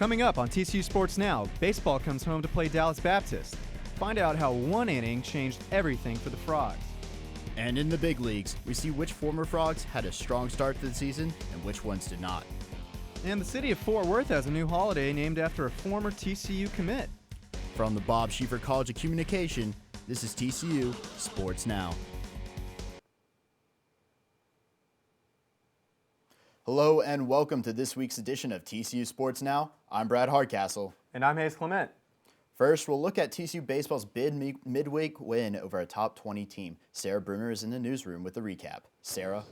Coming up on TCU Sports Now, baseball comes home to play Dallas Baptist. Find out how one inning changed everything for the Frogs. And in the big leagues, we see which former Frogs had a strong start to the season and which ones did not. And the city of Fort Worth has a new holiday named after a former TCU commit. From the Bob Schieffer College of Communication, this is TCU Sports Now. Hello and welcome to this week's edition of TCU Sports Now. I'm Brad Hardcastle. And I'm Hayes Clement. First, we'll look at TCU Baseball's big midweek win over a top 20 team. Sarah Bruner is in the newsroom with the recap. Sarah?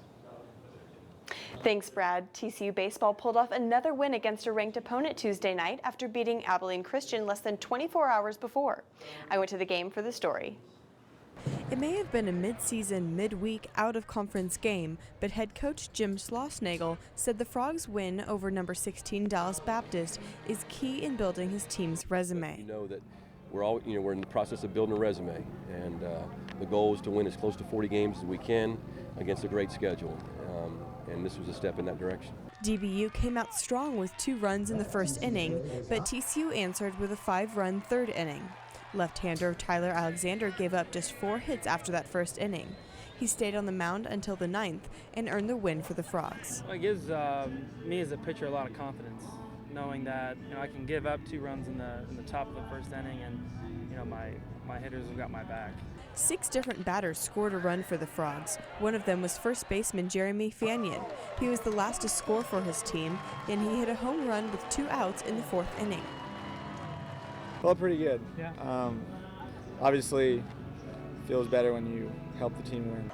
Thanks, Brad. TCU Baseball pulled off another win against a ranked opponent Tuesday night after beating Abilene Christian less than 24 hours before. I went to the game for the story. It may have been a mid-season, midweek, out-of-conference game, but head coach Jim Schlossnagel said the Frogs' win over number 16 Dallas Baptist is key in building his team's resume. You know that we're in the process of building a resume, and the goal is to win as close to 40 games as we can against a great schedule, and this was a step in that direction. DBU came out strong with 2 runs in the first inning, but TCU answered with a 5-run third inning. Left-hander Tyler Alexander gave up just 4 hits after that first inning. He stayed on the mound until the 9th and earned the win for the Frogs. Well, it gives me as a pitcher a lot of confidence, knowing that I can give up 2 runs in the top of the first inning, and my hitters have got my back. 6 different batters scored a run for the Frogs. One of them was first baseman Jeremy Fanyon. He was the last to score for his team, and he hit a home run with 2 outs in the 4th inning. Felt pretty good. Yeah. Obviously, feels better when you help the team win.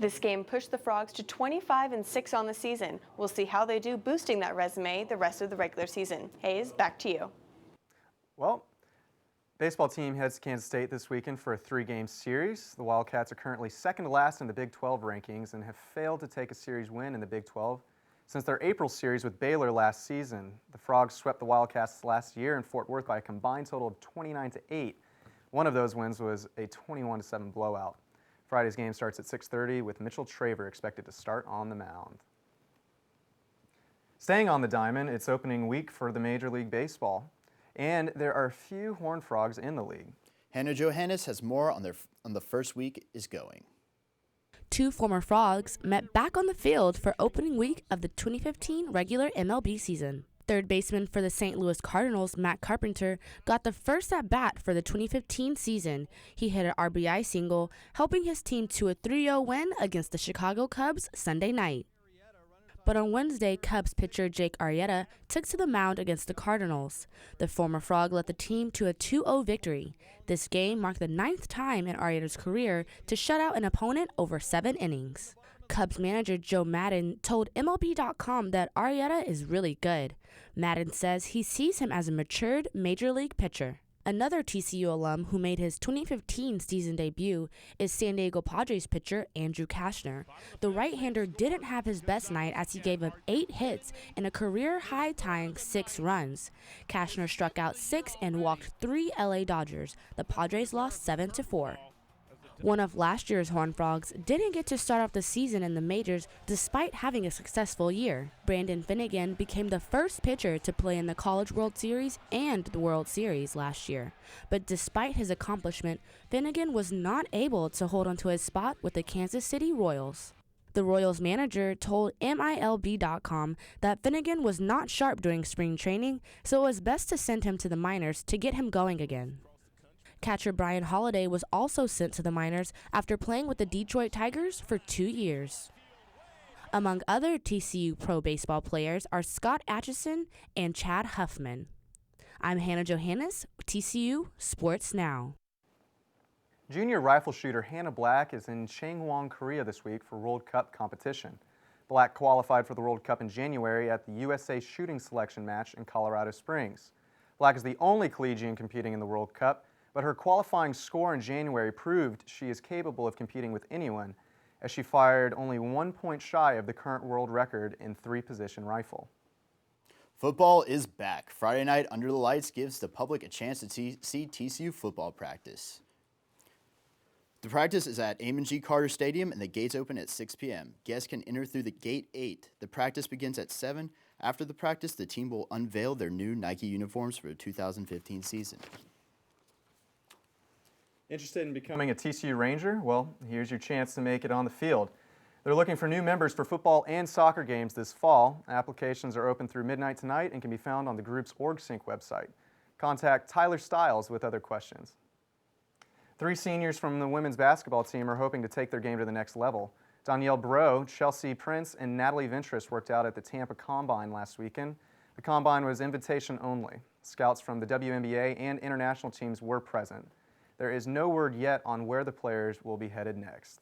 This game pushed the Frogs to 25-6 on the season. We'll see how they do boosting that resume the rest of the regular season. Hayes, back to you. Well, baseball team heads to Kansas State this weekend for a 3-game series. The Wildcats are currently second to last in the Big 12 rankings and have failed to take a series win in the Big 12 since their April series with Baylor last season. The Frogs swept the Wildcats last year in Fort Worth by a combined total of 29-8. One of those wins was a 21-7 blowout. Friday's game starts at 6:30 with Mitchell Traver expected to start on the mound. Staying on the diamond, it's opening week for the Major League Baseball, and there are a few Horned Frogs in the league. Hannah Johannes has more on the first week is going. 2 former Frogs met back on the field for opening week of the 2015 regular MLB season. Third baseman for the St. Louis Cardinals, Matt Carpenter, got the first at-bat for the 2015 season. He hit an RBI single, helping his team to a 3-0 win against the Chicago Cubs Sunday night. But on Wednesday, Cubs pitcher Jake Arrieta took to the mound against the Cardinals. The former Frog led the team to a 2-0 victory. This game marked the 9th time in Arrieta's career to shut out an opponent over 7 innings. Cubs manager Joe Maddon told MLB.com that Arrieta is really good. Maddon says he sees him as a matured major league pitcher. Another TCU alum who made his 2015 season debut is San Diego Padres pitcher Andrew Cashner. The right-hander didn't have his best night as he gave up 8 hits and a career-high tying 6 runs. Cashner struck out 6 and walked 3 LA Dodgers. The Padres lost 7-4. One of last year's Horned Frogs didn't get to start off the season in the majors despite having a successful year. Brandon Finnegan became the first pitcher to play in the College World Series and the World Series last year. But despite his accomplishment, Finnegan was not able to hold onto his spot with the Kansas City Royals. The Royals manager told MILB.com that Finnegan was not sharp during spring training, so it was best to send him to the minors to get him going again. Catcher Brian Holiday was also sent to the minors after playing with the Detroit Tigers for 2 years. Among other TCU pro baseball players are Scott Atchison and Chad Huffman. I'm Hannah Johannes, TCU Sports Now. Junior rifle shooter Hannah Black is in Changwon, Korea this week for World Cup competition. Black qualified for the World Cup in January at the USA shooting selection match in Colorado Springs. Black is the only collegian competing in the World Cup, but her qualifying score in January proved she is capable of competing with anyone, as she fired only 1 point shy of the current world record in 3-position rifle. Football is back. Friday night under the lights gives the public a chance to see TCU football practice. The practice is at Amon G. Carter Stadium, and the gates open at 6 p.m. Guests can enter through the Gate 8. The practice begins at 7. After the practice, the team will unveil their new Nike uniforms for the 2015 season. Interested in becoming a TCU Ranger? Well, here's your chance to make it on the field. They're looking for new members for football and soccer games this fall. Applications are open through midnight tonight and can be found on the group's OrgSync website. Contact Tyler Stiles with other questions. 3 seniors from the women's basketball team are hoping to take their game to the next level. Danielle Bro, Chelsea Prince, and Natalie Ventress worked out at the Tampa Combine last weekend. The Combine was invitation only. Scouts from the WNBA and international teams were present. There is no word yet on where the players will be headed next.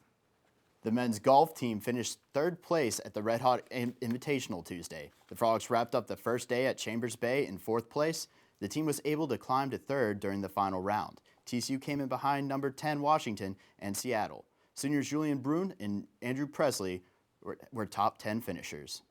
The men's golf team finished 3rd place at the Red Hot Invitational Tuesday. The Frogs wrapped up the first day at Chambers Bay in 4th place. The team was able to climb to 3rd during the final round. TCU came in behind number 10 Washington and Seattle. Seniors Julian Brune and Andrew Presley were top 10 finishers.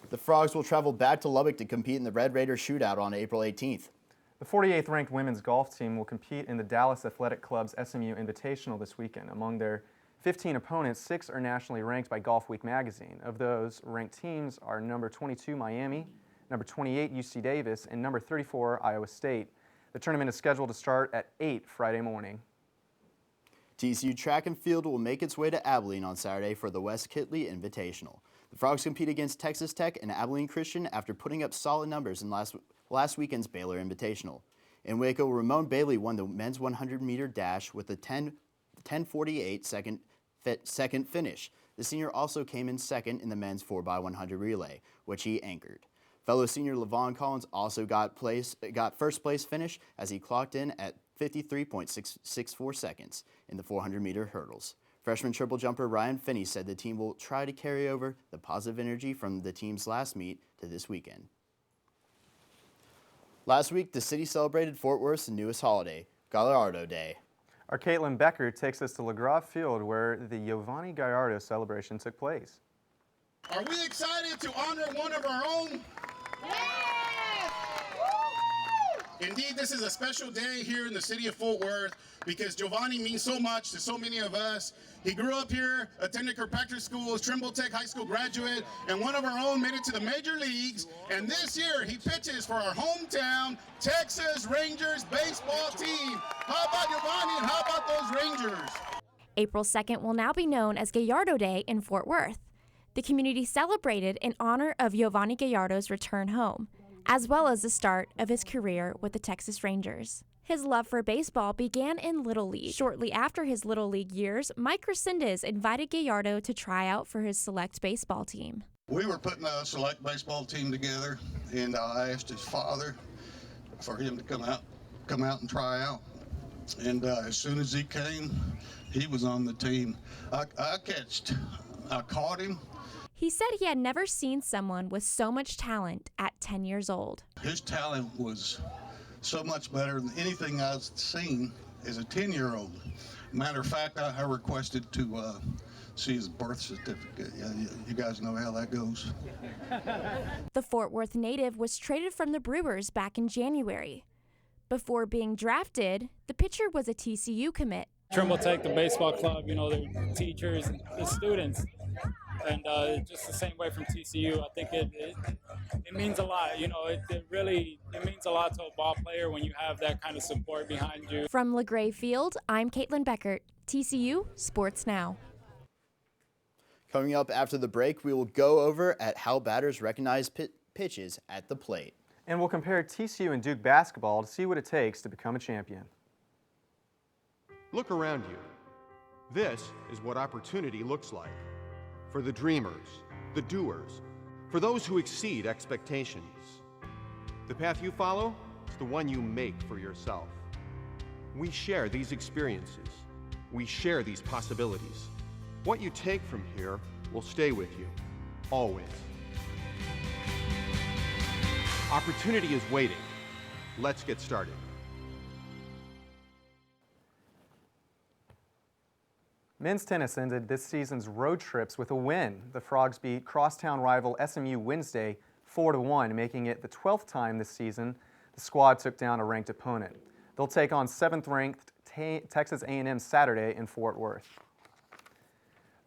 The Frogs will travel back to Lubbock to compete in the Red Raider Shootout on April 18th. The 48th ranked women's golf team will compete in the Dallas Athletic Club's SMU Invitational this weekend. Among their 15 opponents, 6 are nationally ranked by Golf Week magazine. Of those, ranked teams are number 22 Miami, number 28 UC Davis, and number 34 Iowa State. The tournament is scheduled to start at 8 Friday morning. TCU track and field will make its way to Abilene on Saturday for the West Kitley Invitational. The Frogs compete against Texas Tech and Abilene Christian after putting up solid numbers in last weekend's Baylor Invitational. In Waco, Ramon Bailey won the men's 100-meter dash with a 10:48 second finish. The senior also came in second in the men's 4x100 relay, which he anchored. Fellow senior Levon Collins also got first place finish as he clocked in at 53.664 seconds in the 400-meter hurdles. Freshman triple jumper Ryan Finney said the team will try to carry over the positive energy from the team's last meet to this weekend. Last week, the city celebrated Fort Worth's newest holiday, Gallardo Day. Our Caitlin Becker takes us to LaGrave Field where the Giovanni Gallardo celebration took place. Are we excited to honor one of our own? Yes! Indeed, this is a special day here in the city of Fort Worth because Giovanni means so much to so many of us. He grew up here, attended Kirkpatrick School, Trimble Tech High School graduate, and one of our own made it to the major leagues. And this year, he pitches for our hometown Texas Rangers baseball team. How about Giovanni and how about those Rangers? April 2nd will now be known as Gallardo Day in Fort Worth. The community celebrated in honor of Giovanni Gallardo's return home, as well as the start of his career with the Texas Rangers. His love for baseball began in Little League. Shortly after his Little League years, Mike Resendez invited Gallardo to try out for his select baseball team. We were putting a select baseball team together, and I asked his father for him to come out and try out. And as soon as he came, he was on the team. I caught him. He said he had never seen someone with so much talent at 10 years old. His talent was so much better than anything I've seen as a 10-year-old. Matter of fact, I requested to see his birth certificate. You guys know how that goes. The Fort Worth native was traded from the Brewers back in January. Before being drafted, the pitcher was a TCU commit. Trimble Tech, the baseball club, the teachers, the students, and just the same way from TCU. I think it means a lot. It means a lot to a ball player when you have that kind of support behind you. From LaGrave Field, I'm Caitlin Beckert, TCU Sports Now. Coming up after the break, we will go over at how batters recognize pitches at the plate. And we'll compare TCU and Duke basketball to see what it takes to become a champion. Look around you. This is what opportunity looks like. For the dreamers, the doers, for those who exceed expectations. The path you follow is the one you make for yourself. We share these experiences. We share these possibilities. What you take from here will stay with you, always. Opportunity is waiting. Let's get started. Men's tennis ended this season's road trips with a win. The Frogs beat crosstown rival SMU Wednesday 4-1, making it the 12th time this season the squad took down a ranked opponent. They'll take on 7th-ranked Texas A&M Saturday in Fort Worth.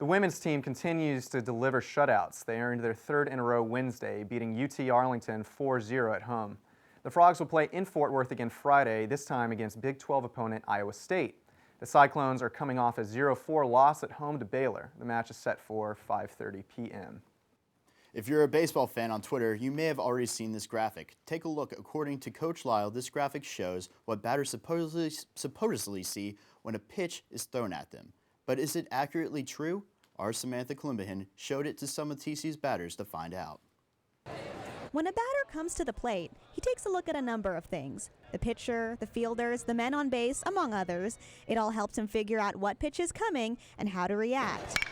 The women's team continues to deliver shutouts. They earned their third in a row Wednesday, beating UT Arlington 4-0 at home. The Frogs will play in Fort Worth again Friday, this time against Big 12 opponent Iowa State. The Cyclones are coming off a 0-4 loss at home to Baylor. The match is set for 5:30 p.m. If you're a baseball fan on Twitter, you may have already seen this graphic. Take a look. According to Coach Lyle, this graphic shows what batters supposedly see when a pitch is thrown at them. But is it accurately true? Our Samantha Kalimbahan showed it to some of TCU's batters to find out. When a batter comes to the plate, he takes a look at a number of things. The pitcher, the fielders, the men on base, among others. It all helps him figure out what pitch is coming and how to react.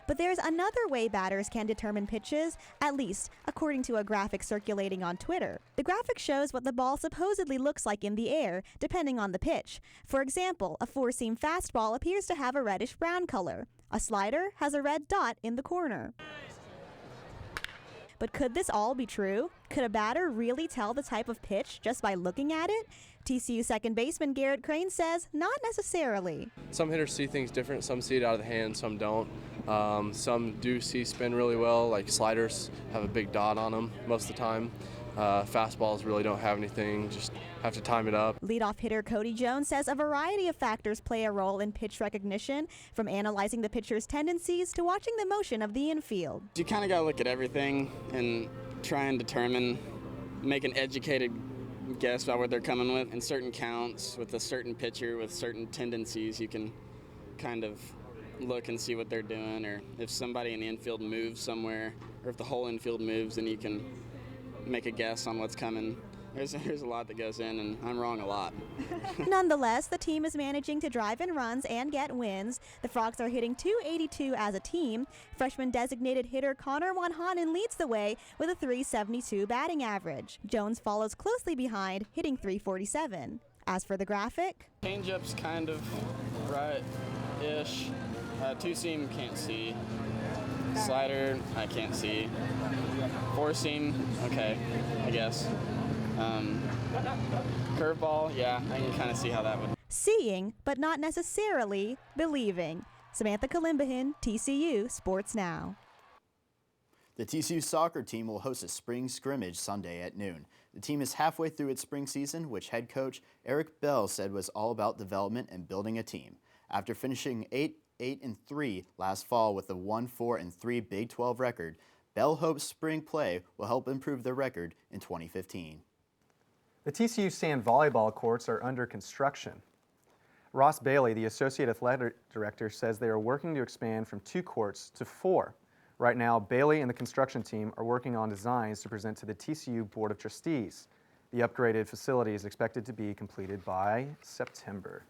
But there's another way batters can determine pitches, at least according to a graphic circulating on Twitter. The graphic shows what the ball supposedly looks like in the air, depending on the pitch. For example, a four-seam fastball appears to have a reddish-brown color. A slider has a red dot in the corner. But could this all be true? Could a batter really tell the type of pitch just by looking at it? TCU second baseman Garrett Crane says not necessarily. Some hitters see things different. Some see it out of the hand, some don't. Some do see spin really well, like sliders have a big dot on them most of the time. Fastballs really don't have anything, just have to time it up. Leadoff hitter Cody Jones says a variety of factors play a role in pitch recognition, from analyzing the pitcher's tendencies to watching the motion of the infield. You kind of got to look at everything and try and determine, make an educated guess about what they're coming with. In certain counts, with a certain pitcher with certain tendencies, you can kind of look and see what they're doing, or if somebody in the infield moves somewhere, or if the whole infield moves, then you can make a guess on what's coming. There's a lot that goes in, and I'm wrong a lot. Nonetheless, the team is managing to drive in runs and get wins. The Frogs are hitting .282 as a team. Freshman designated hitter Connor Wanhanen leads the way with a .372 batting average. Jones follows closely behind, hitting .347. As for the graphic, Changeup's kind of right-ish. Two-seam, can't see. Slider, I can't see. Four-seam, okay, I guess. Curveball, yeah, I can kind of see how that would. seeing, but not necessarily believing. Samantha Kalimbahan, TCU Sports Now. The TCU soccer team will host a spring scrimmage Sunday at noon. The team is halfway through its spring season, which head coach Eric Bell said was all about development and building a team. After finishing 8-3 last fall with a 1-4-3 Big 12 record, Bell hopes spring play will help improve their record in 2015. The TCU sand volleyball courts are under construction. Ross Bailey, the Associate Athletic Director, says they are working to expand from 2 courts to 4. Right now, Bailey and the construction team are working on designs to present to the TCU Board of Trustees. The upgraded facility is expected to be completed by September.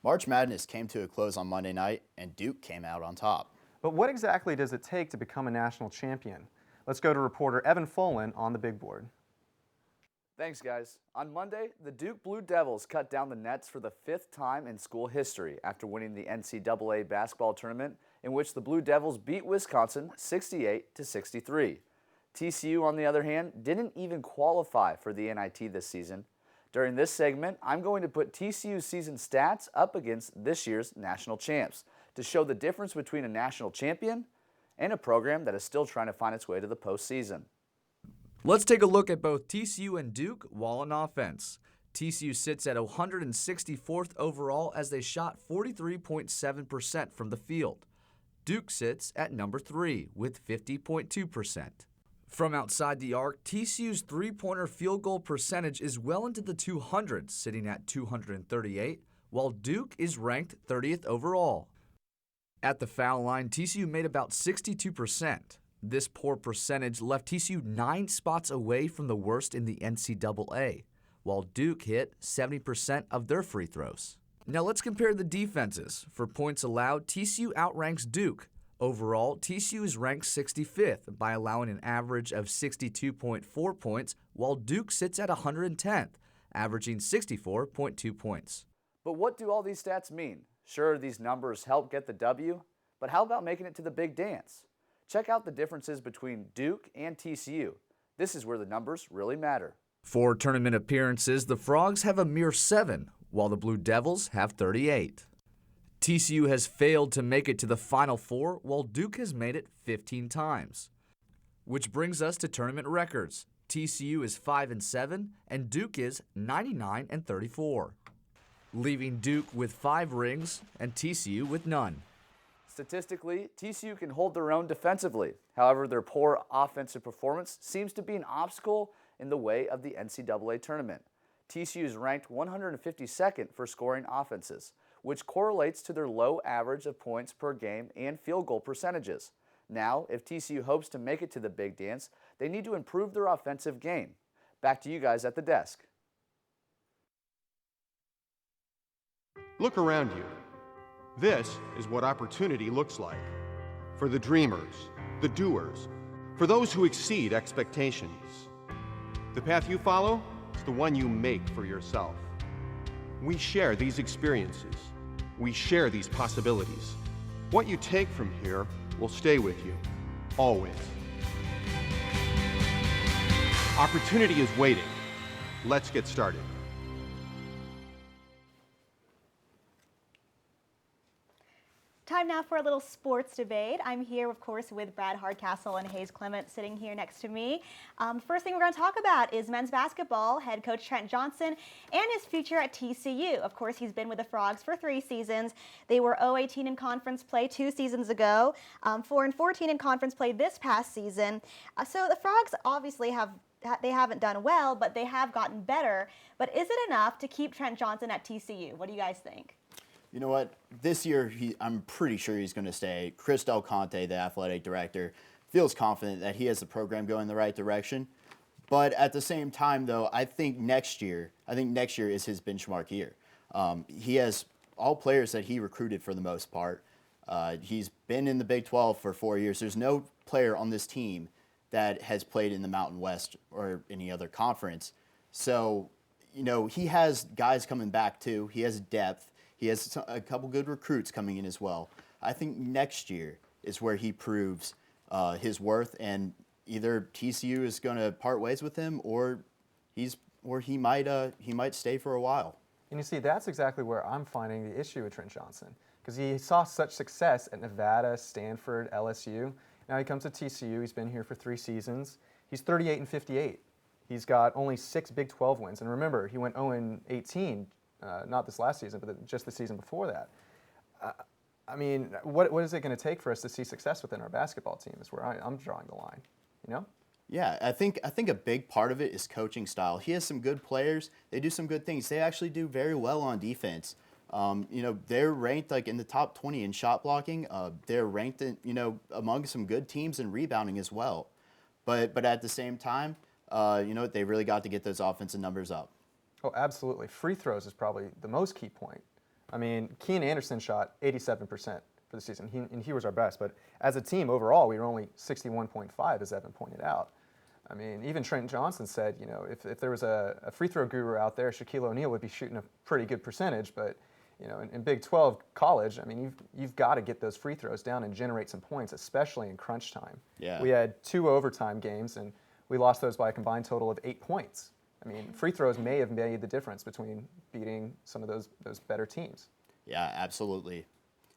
March Madness came to a close on Monday night, and Duke came out on top. But what exactly does it take to become a national champion? Let's go to reporter Evan Folan on the big board. Thanks, guys. On Monday, the Duke Blue Devils cut down the nets for the 5th time in school history after winning the NCAA basketball tournament, in which the Blue Devils beat Wisconsin 68-63. TCU, on the other hand, didn't even qualify for the NIT this season. During this segment, I'm going to put TCU's season stats up against this year's national champs to show the difference between a national champion and a program that is still trying to find its way to the postseason. Let's take a look at both TCU and Duke while on offense. TCU sits at 164th overall as they shot 43.7% from the field. Duke sits at number 3 with 50.2%. From outside the arc, TCU's three-pointer field goal percentage is well into the 200s, sitting at 238, while Duke is ranked 30th overall. At the foul line, TCU made about 62%. This poor percentage left TCU 9 spots away from the worst in the NCAA, while Duke hit 70% of their free throws. Now let's compare the defenses. For points allowed, TCU outranks Duke. Overall, TCU is ranked 65th by allowing an average of 62.4 points, while Duke sits at 110th, averaging 64.2 points. But what do all these stats mean? Sure, these numbers help get the W, but how about making it to the big dance? Check out the differences between Duke and TCU. This is where the numbers really matter. For tournament appearances, the Frogs have a mere 7, while the Blue Devils have 38. TCU has failed to make it to the Final Four, while Duke has made it 15 times. Which brings us to tournament records. TCU is 5-7, and Duke is 99-34, leaving Duke with 5 rings and TCU with none. Statistically, TCU can hold their own defensively. However, their poor offensive performance seems to be an obstacle in the way of the NCAA tournament. TCU is ranked 152nd for scoring offenses, which correlates to their low average of points per game and field goal percentages. Now, if TCU hopes to make it to the big dance, they need to improve their offensive game. Back to you guys at the desk. Look around you. This is what opportunity looks like. For the dreamers, the doers, for those who exceed expectations. The path you follow is the one you make for yourself. We share these experiences. We share these possibilities. What you take from here will stay with you, always. Opportunity is waiting. Let's get started. Time now for a little sports debate. I'm here, of course, with Brad Hardcastle and Hayes Clement sitting here next to me. First thing we're going to talk about is men's basketball. Head coach Trent Johnson and his future at TCU. Of course, he's been with the Frogs for 3 seasons. They were 0-18 in conference play 2 seasons ago, 4-14 in conference play this past season. So the Frogs obviously haven't done well, but they have gotten better. But is it enough to keep Trent Johnson at TCU? What do you guys think? You know what? This year, I'm pretty sure he's going to stay. Chris Del Conte, the athletic director, feels confident that he has the program going in the right direction. But at the same time, though, I think next year is his benchmark year. He has all players that he recruited for the most part. He's been in the Big 12 for 4 years. There's no player on this team that has played in the Mountain West or any other conference. So, you know, he has guys coming back too. He has depth. He has a couple good recruits coming in as well. I think next year is where he proves his worth, and either TCU is going to part ways with him, or he might stay for a while. And you see, that's exactly where I'm finding the issue with Trent Johnson, because he saw such success at Nevada, Stanford, LSU. Now he comes to TCU. He's been here for 3 seasons. He's 38-58. He's got only 6 Big 12 wins, and remember, he went 0-18. Not this last season, but just the season before that. I mean, what is it going to take for us to see success within our basketball team is where I'm drawing the line, you know? Yeah, I think a big part of it is coaching style. He has some good players. They do some good things. They actually do very well on defense. You know, they're ranked like in the top 20 in shot blocking. They're ranked in, you know, among some good teams in rebounding as well. But at the same time, you know, they really got to get those offensive numbers up. Oh, absolutely. Free throws is probably the most key point. I mean, Keen Anderson shot 87% for the season, and he was our best. But as a team overall, we were only 61.5, as Evan pointed out. I mean, even Trent Johnson said, you know, if there was a free throw guru out there, Shaquille O'Neal would be shooting a pretty good percentage. But, you know, in Big 12 college, I mean, you've got to get those free throws down and generate some points, especially in crunch time. Yeah. We had 2 overtime games, and we lost those by a combined total of 8 points. I mean, free throws may have made the difference between beating some of those better teams. Yeah, absolutely.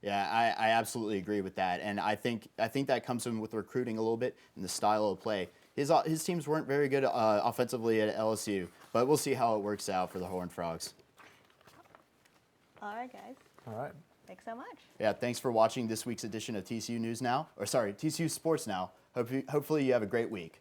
Yeah, I absolutely agree with that, and I think that comes in with recruiting a little bit and the style of play. His teams weren't very good offensively at LSU, but we'll see how it works out for the Horned Frogs. All right, guys. All right. Thanks so much. Yeah, thanks for watching this week's edition of TCU Sports Now. Hopefully you have a great week.